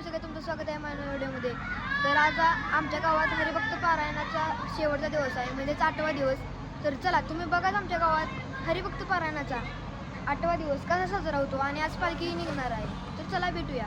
तुम्ही सगळे तुमचं स्वागत आहे माझ्या व्हिडिओमध्ये. तर आज आमच्या गावात हरिभक्त पारायणाचा शेवटचा दिवस आहे, म्हणजेच 8वा दिवस. तर चला तुम्ही बघाच आमच्या गावात हरिभक्त पारायणाचा 8वा दिवस कसा साजरा होतो आणि आज पालखी निघणार आहे. तर चला भेटूया.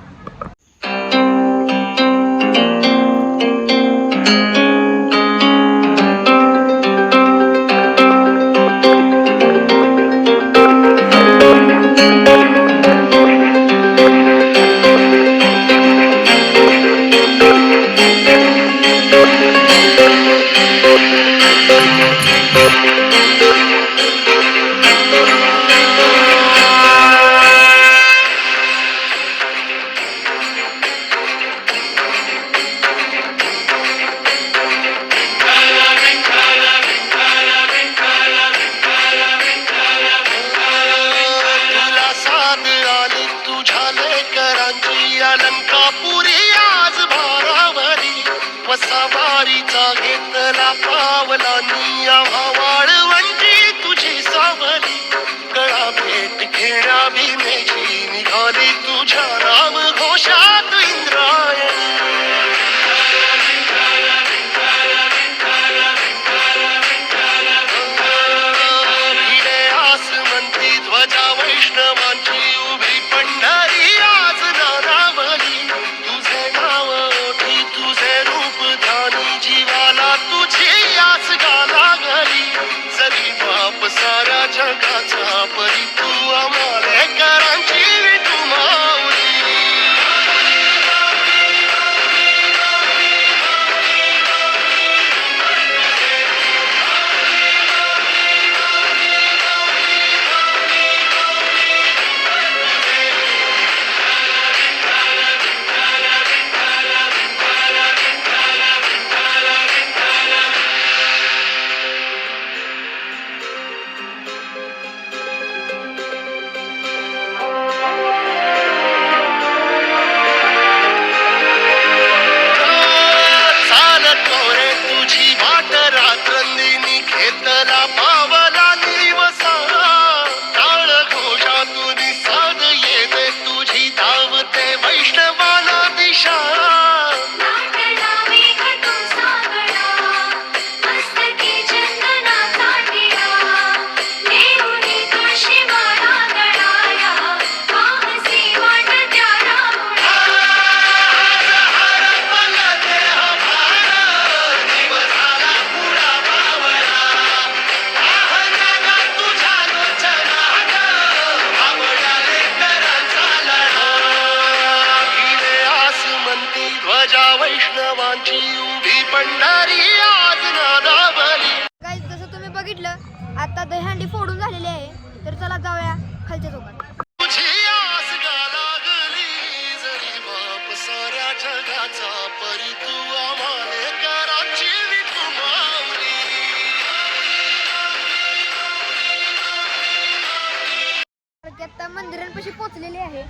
अलंकापुरी आज भारावरी वसावारीचा घेतला पावला निया वाळवंटी तुझी सावली गळा भेट घेण्या भीमेची निघाली तुझ्या राम घोषात इंद्रायणी. भिडे आसमंती ध्वजा वैष्णवांची उभी पंढरी आज नानावली तुझे नाव ओठी तुझे रूप ध्यानी जीवाला तुझी आस गाला गली जरी बाप साऱ्या जगाचा परी तू आमालेकरांची विठू माऊली. घेतला पावला निवसा टाळ घोषातून साध येते तुझी धावते वैष्णवाला दिशा. ध्वजा वैष्णवांची उभी पंढरी आज नादावली. गाईस, जसं तुम्ही बघितलं आता दहीहंडी फोडून झालेली आहे. तर चला जाऊया खालच्या चौकात. तुझी आस गाला गली जरी बाप साऱ्या जगाचा परी तू आमालेकरांची विठू माऊली. आता मंदिरांपाशी पोहोचलेली आहे.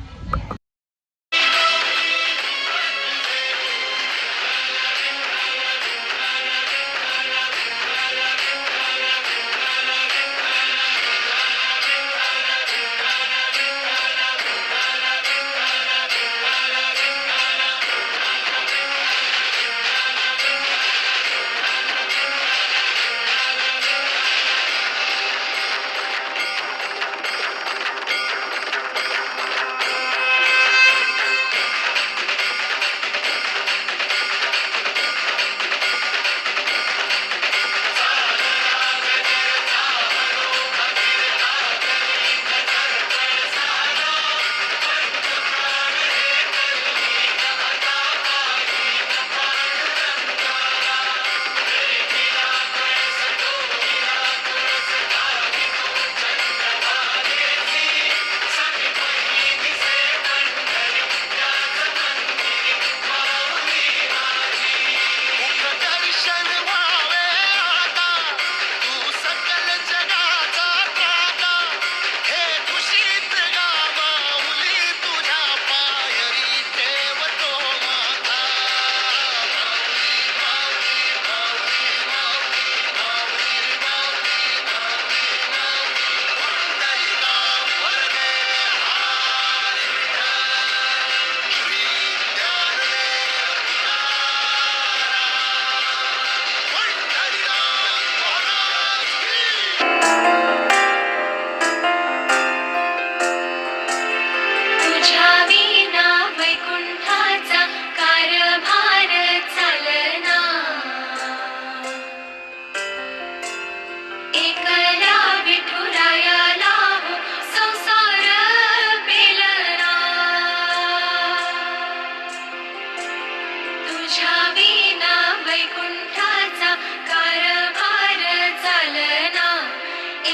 तुझ्या विना वैकुंठाचा कारभार चालना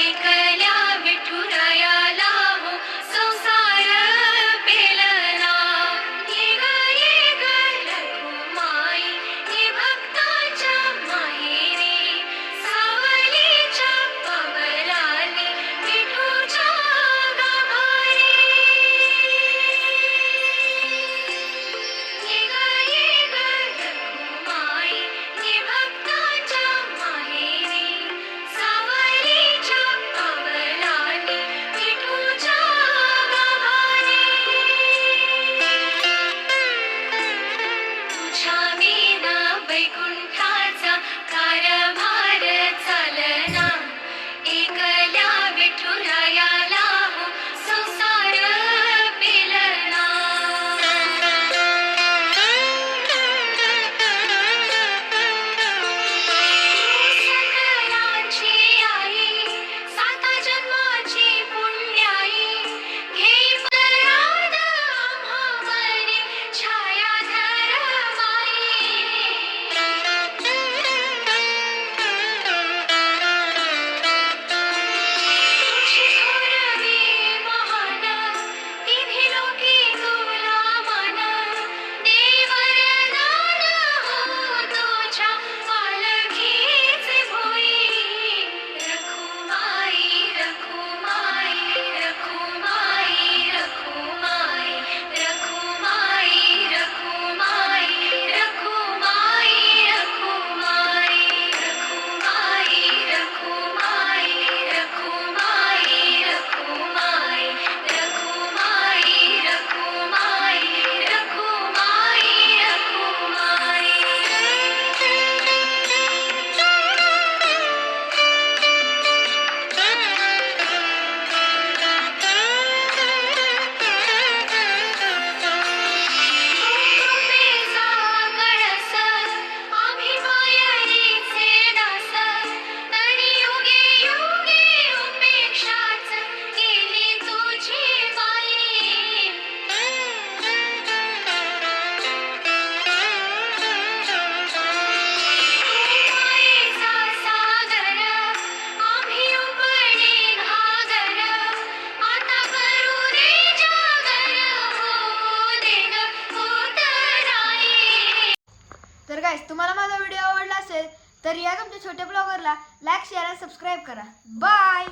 एकल्या विठुरायाला हो संसार पेलना ये ग रघुमाई ये भक्ताच्या माहेरी सावलीच्या पवलाली विठूच्या गाभारी ये ग रघुमाई ये भक्ताच्या माहेरी सावलीच्या पवलाली विठूच्या गाभारी तुझ्या विना वैकुंठाचा कारभार चालना एकल्या विठुरायाला हो संसार पेलना सकलांची आई साता जन्माची पुण्याई घेई पराद आम्हावरी छायाधर तुझी थोरवी महान तिन्ही लोकी तुला मान देव वरदान हो तुझ्या पालखीचे भोई रखुमाई रखुमाई रखुमाई रखुमाई रखुमाई रखुमाई रखुमाई रखुमाई रखुमाई रखुमाई रखुमाई रखुमाई रखुमाई कृपेचा कळस आम्ही मायेचे दास तरी युगे युगे उपेक्षाच केली तुझी बाई मायेचा सागर आम्ही उपडी घागर आता करू रे जागर हो देग उतराई तर गाईस तुम्हाला माझा व्हिडिओ आवडला असेल तर या तुमच्या छोट्या ब्लॉगरला लाईक शेअर आणि सबस्क्राईब करा बाय.